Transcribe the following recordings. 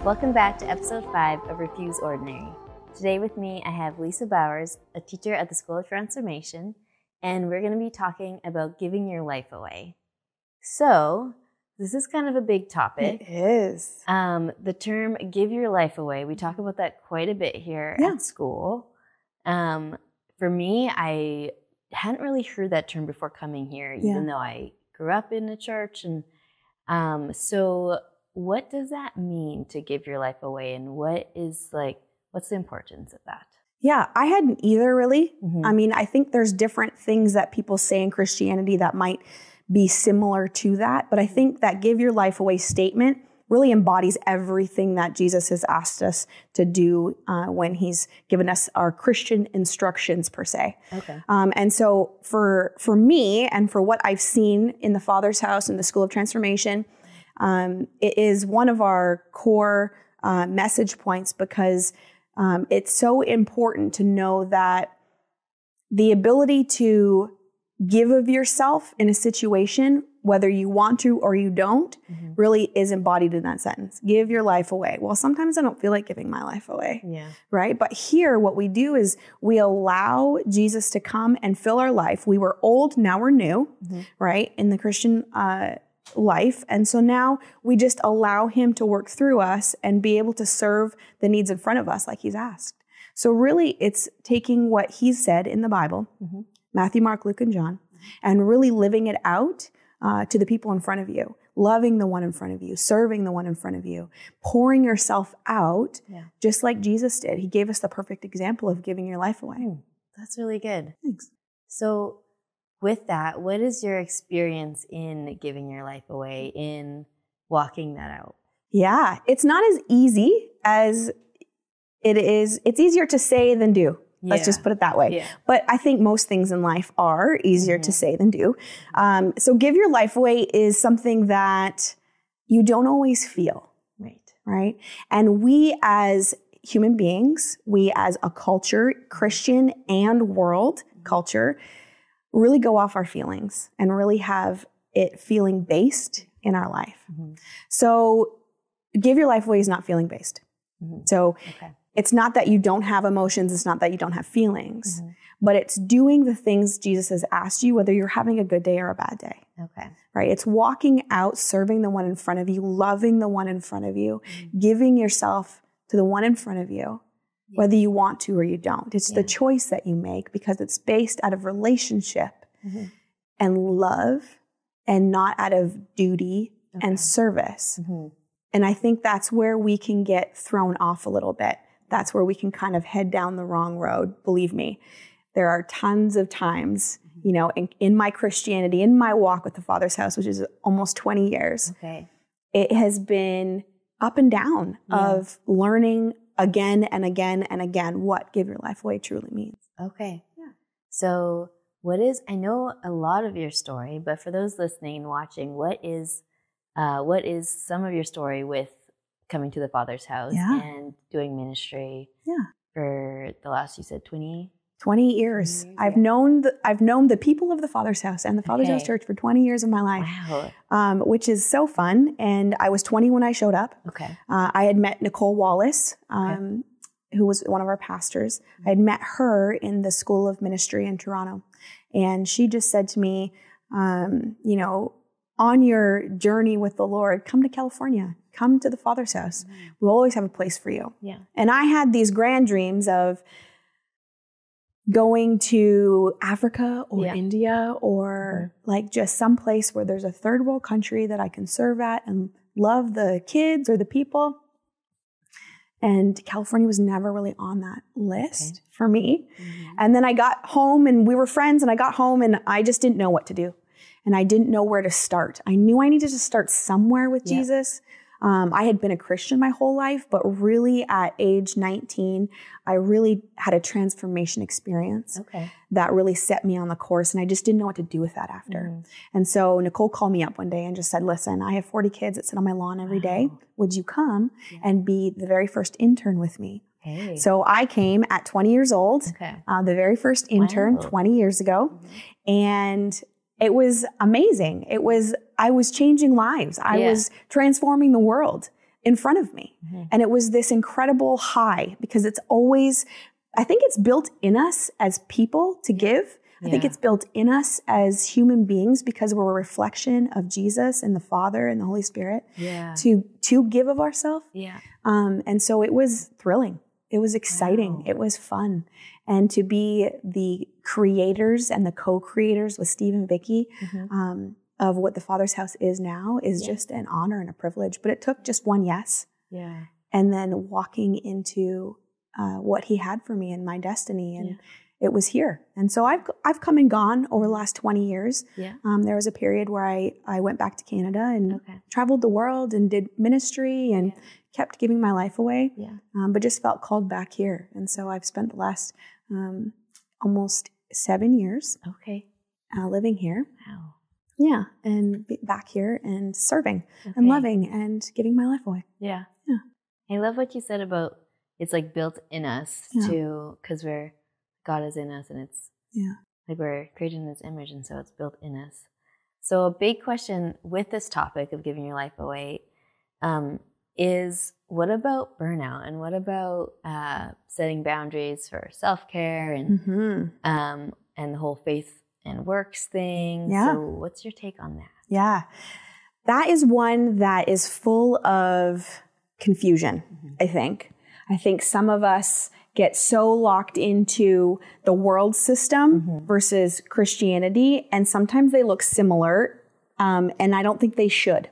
Welcome back to episode 5 of Refuse Ordinary. Today with me, I have Lisa Bowers, a teacher at the School of Transformation, and we're going to be talking about giving your life away. So, this is kind of a big topic. It is. The term give your life away, we talk about that quite a bit here at school. For me, I hadn't really heard that term before coming here, even though I grew up in a church. And so what does that mean to give your life away? And what's the importance of that? Yeah, I hadn't either, really. I mean, I think there's different things that people say in Christianity that might be similar to that. But I think that give your life away statement really embodies everything that Jesus has asked us to do when he's given us our Christian instructions, per se. Okay. And so for me and for what I've seen in the Father's house and the School of Transformation, it is one of our core message points because it's so important to know that the ability to give of yourself in a situation, whether you want to or you don't, really is embodied in that sentence. Give your life away. Well, sometimes I don't feel like giving my life away, right? But here, what we do is we allow Jesus to come and fill our life. We were old, now we're new, right? In the Christian life. And so now we just allow him to work through us and be able to serve the needs in front of us like he's asked. So really it's taking what he said in the Bible, Matthew, Mark, Luke, and John, and really living it out to the people in front of you, loving the one in front of you, serving the one in front of you, pouring yourself out just like Jesus did. He gave us the perfect example of giving your life away. That's really good. Thanks. So with that, what is your experience in giving your life away, in walking that out? Yeah, it's not as easy as it is. It's easier to say than do. Let's just put it that way. But I think most things in life are easier to say than do. So give your life away is something that you don't always feel. Right? And we as human beings, we as a culture, Christian and world culture, really go off our feelings and really have it feeling based in our life. So give your life away is not feeling based. So it's not that you don't have emotions. It's not that you don't have feelings, but it's doing the things Jesus has asked you, whether you're having a good day or a bad day. Right? It's walking out, serving the one in front of you, loving the one in front of you, giving yourself to the one in front of you, whether you want to or you don't. It's the choice that you make because it's based out of relationship and love and not out of duty and service. And I think that's where we can get thrown off a little bit. That's where we can kind of head down the wrong road. Believe me, there are tons of times, you know, in my Christianity, in my walk with the Father's house, which is almost 20 years, it has been up and down of learning again and again and again what give your life away truly means. So I know a lot of your story, but for those listening and watching, what is some of your story with coming to the Father's house and doing ministry for the last, you said 20 years. I've known the people of the Father's house and the Father's house church for 20 years of my life, which is so fun. And I was 20 when I showed up. I had met Nicole Wallace, who was one of our pastors. I had met her in the School of Ministry in Toronto. And she just said to me, you know, on your journey with the Lord, come to California, come to the Father's house. We'll always have a place for you. And I had these grand dreams of going to Africa or India or like just some place where there's a third world country that I can serve at and love the kids or the people. And California was never really on that list for me. And then I got home and we were friends and I got home and I just didn't know what to do. And I didn't know where to start. I knew I needed to start somewhere with Jesus. I had been a Christian my whole life, but really at age 19, I really had a transformation experience that really set me on the course. And I just didn't know what to do with that after. And so Nicole called me up one day and just said, listen, I have 40 kids that sit on my lawn every day. Would you come and be the very first intern with me Okay. So I came at 20 years old, the very first intern 20 years ago. And it was amazing. I was changing lives. I was transforming the world in front of me. And it was this incredible high because it's always, I think it's built in us as people to give. I think it's built in us as human beings because we're a reflection of Jesus and the Father and the Holy Spirit to give of ourselves. And so it was thrilling. It was exciting. It was fun. And to be the creators and the co-creators with Steve and Vicki of what the Father's House is now is just an honor and a privilege. But it took just one yes. And then walking into what he had for me and my destiny. And it was here. And so I've come and gone over the last 20 years. There was a period where I went back to Canada and traveled the world and did ministry and kept giving my life away, but just felt called back here. And so I've spent the last almost 7 years living here. Wow. Yeah, and back here and serving and loving and giving my life away. Yeah. I love what you said about it's like built in us too, because God is in us and it's like we're created in His image, and so it's built in us. So a big question with this topic of giving your life away is what about burnout, and what about setting boundaries for self-care and the whole faith and works thing? So what's your take on that? That is one that is full of confusion, I think. I think some of us get so locked into the world system versus Christianity, and sometimes they look similar, and I don't think they should.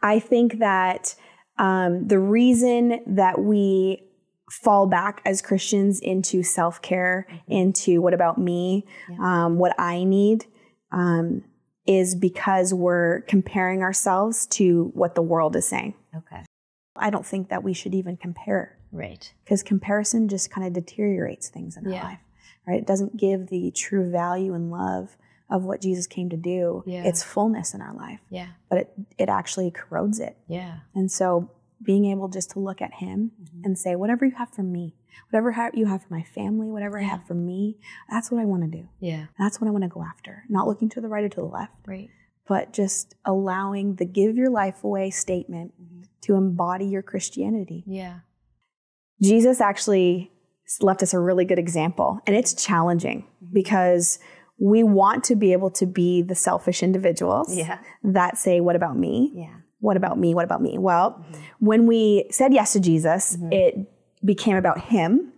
I think that the reason that we fall back as Christians into self-care, into what about me, what I need, is because we're comparing ourselves to what the world is saying. I don't think that we should even compare. Because comparison just kind of deteriorates things in our life, right? It doesn't give the true value and love of what Jesus came to do. It's fullness in our life. But it actually corrodes it. And so being able just to look at Him and say, whatever you have for me, whatever you have for my family, whatever I have for me, that's what I want to do. That's what I want to go after. Not looking to the right or to the left. But just allowing the give your life away statement to embody your Christianity. Jesus actually left us a really good example, and it's challenging because we want to be able to be the selfish individuals that say, what about me? What about me? What about me? Well, when we said yes to Jesus, it became about Him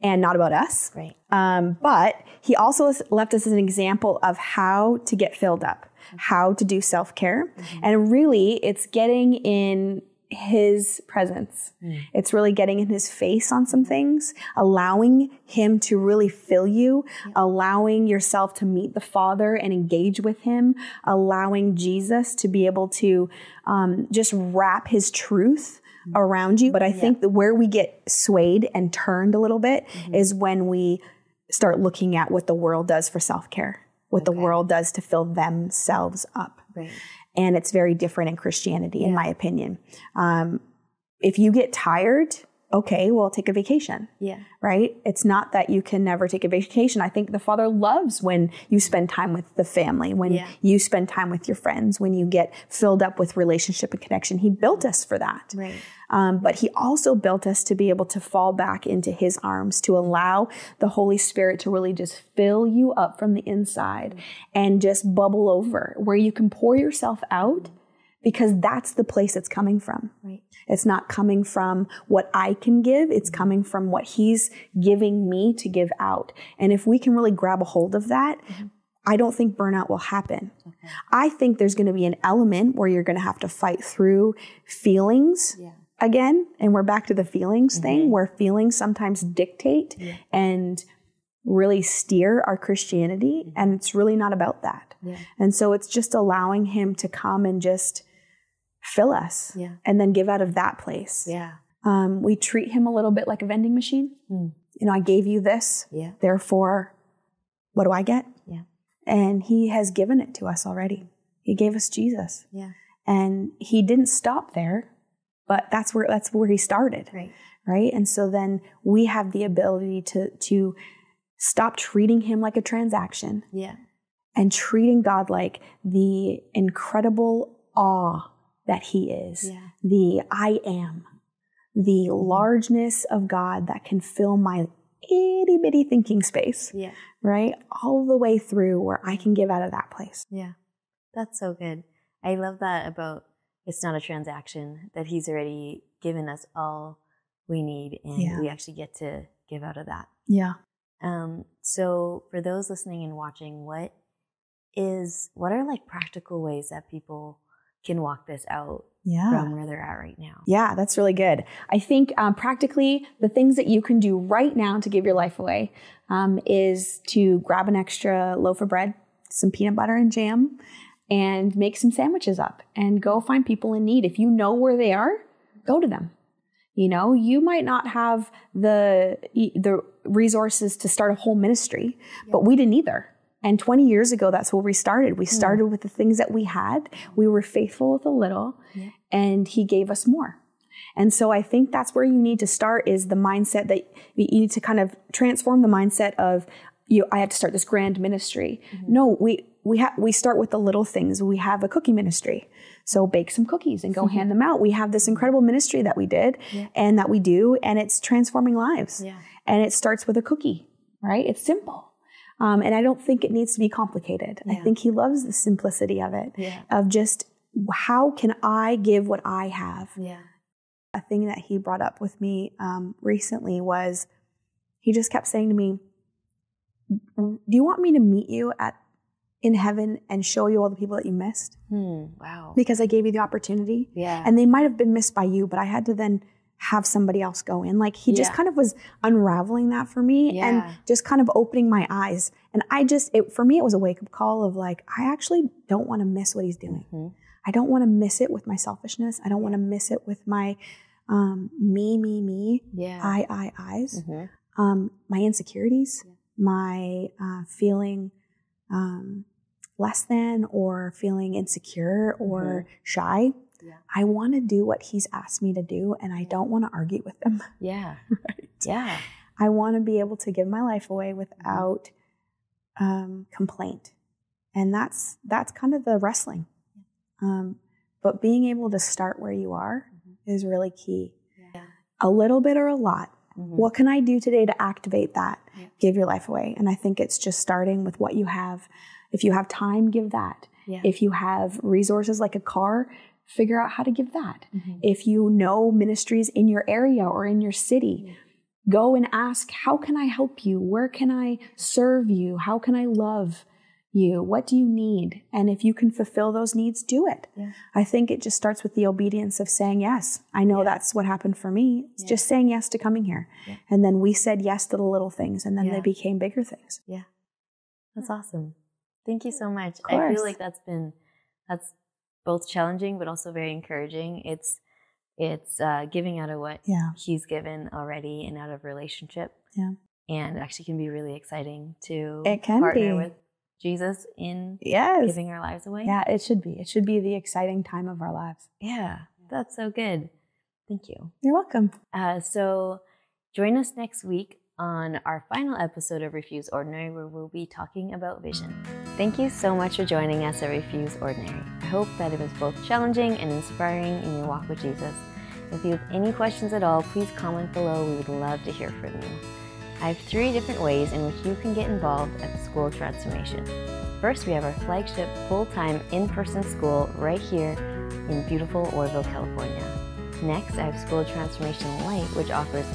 and not about us. But He also left us an example of how to get filled up, how to do self-care. And really, it's getting in His presence. It's really getting in His face on some things, allowing Him to really fill you, allowing yourself to meet the Father and engage with Him, allowing Jesus to be able to just wrap His truth around you. But I think that where we get swayed and turned a little bit is when we start looking at what the world does for self-care, what the world does to fill themselves up. And it's very different in Christianity, in my opinion. If you get tired, okay, well, take a vacation. Right? It's not that you can never take a vacation. I think the Father loves when you spend time with the family, when you spend time with your friends, when you get filled up with relationship and connection. He built us for that. But He also built us to be able to fall back into His arms, to allow the Holy Spirit to really just fill you up from the inside and just bubble over, where you can pour yourself out, because that's the place it's coming from. It's not coming from what I can give. It's coming from what He's giving me to give out. And if we can really grab a hold of that, I don't think burnout will happen. I think there's going to be an element where you're going to have to fight through feelings again. And we're back to the feelings thing, where feelings sometimes dictate and really steer our Christianity. And it's really not about that. And so it's just allowing Him to come and just fill us and then give out of that place. We treat Him a little bit like a vending machine. You know, I gave you this, therefore, what do I get? And He has given it to us already. He gave us Jesus. And He didn't stop there, but that's where He started. right? And so then we have the ability to stop treating him like a transaction. Yeah. And treating God like the incredible awe that he is. Yeah. The I am. The largeness of God that can fill my itty bitty thinking space. Yeah. Right? All the way through where I can give out of that place. Yeah. That's so good. I love that about it's not a transaction, that he's already given us all we need and we actually get to give out of that. Yeah. So for those listening and watching, what are like practical ways that people can walk this out from where they're at right now? Yeah, that's really good. I think practically the things that you can do right now to give your life away is to grab an extra loaf of bread, some peanut butter and jam, and make some sandwiches up and go find people in need. If you know where they are, go to them. You know, you might not have the resources to start a whole ministry, but we didn't either. And 20 years ago, that's where we started. We started with the things that we had. We were faithful with a little, and he gave us more. And so I think that's where you need to start, is the mindset that you need to kind of transform the mindset of, I have to start this grand ministry. No, we start with the little things. We have a cookie ministry. So bake some cookies and go hand them out. We have this incredible ministry that we did and that we do, and it's transforming lives. And it starts with a cookie, right? It's simple. And I don't think it needs to be complicated. I think he loves the simplicity of it, of just how can I give what I have? A thing that he brought up with me recently was he just kept saying to me, do you want me to meet you in heaven and show you all the people that you missed? Wow. Because I gave you the opportunity. And they might have been missed by you, but I had to then have somebody else go in. Like he just kind of was unraveling that for me and just kind of opening my eyes. And for me, it was a wake-up call of like, I actually don't want to miss what he's doing. I don't want to miss it with my selfishness. I don't want to miss it with my me, I's, my insecurities, my feeling less than or feeling insecure or shy. I want to do what he's asked me to do, and I don't want to argue with him. Right? I want to be able to give my life away without complaint. And that's kind of the wrestling. But being able to start where you are is really key. A little bit or a lot. What can I do today to activate that? Give your life away. And I think it's just starting with what you have. If you have time, give that. If you have resources like a car, figure out how to give that. If you know ministries in your area or in your city, go and ask, how can I help you? Where can I serve you? How can I love you? What do you need? And if you can fulfill those needs, do it. I think it just starts with the obedience of saying yes. I know that's what happened for me. It's just saying yes to coming here. And then we said yes to the little things, and then they became bigger things. That's awesome. Thank you so much. I feel like that's both challenging, but also very encouraging. It's giving out of what he's given already and out of relationship. And it actually can be really exciting to partner with Jesus in giving our lives away. It should be. It should be the exciting time of our lives. That's so good. Thank you. You're welcome. So join us next week on our final episode of Refuse Ordinary, where we'll be talking about vision. Thank you so much for joining us at Refuse Ordinary. I hope that it was both challenging and inspiring in your walk with Jesus. If you have any questions at all, please comment below. We would love to hear from you. I have 3 different ways in which you can get involved at the School of Transformation. First, we have our flagship full-time in-person school right here in beautiful Orville, California. Next, I have School of Transformation Light, which offers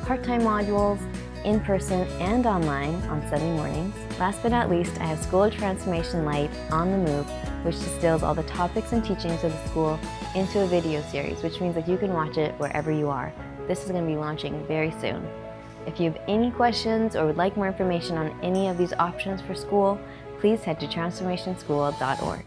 part-time modules, in-person and online on Sunday mornings. Last but not least, I have School of Transformation Light on the Move, which distills all the topics and teachings of the school into a video series, which means that you can watch it wherever you are. This is going to be launching very soon. If you have any questions or would like more information on any of these options for school, please head to transformationschool.org.